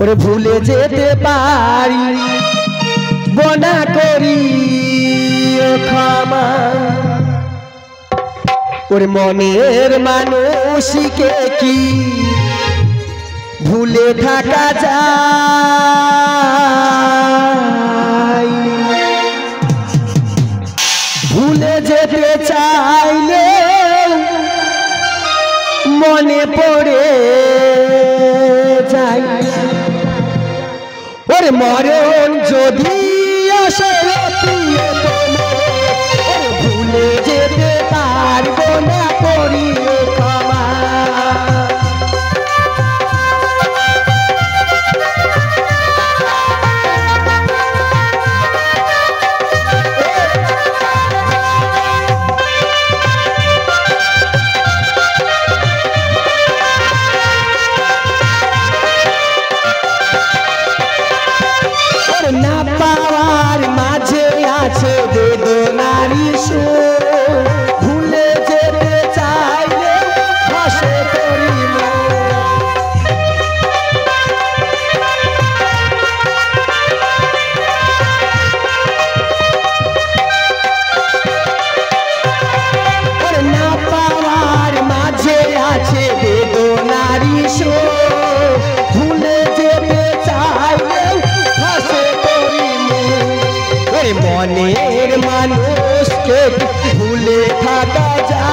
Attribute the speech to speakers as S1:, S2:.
S1: ওরে ভুলে যেতে পারি বনা করি ক্ষমা ওরে মনের মানুষকে কি ভুলে থাকা যায় ভুলে যেতে চাইলে মনে পড়ে যায় ওরে মরণ যদি আসে ভুলে যেতে পারবো না করি ক্ষমা না পাওয়ার মাঝে আছে বেদনারি সুর ভুলে যেতে চাইলে ভাসে করি না পাওয়ার মাঝে আছে বেদনারি সুর ভুলে যেতে চাইলে মনের মানুষকে ভুলে থাকা যায়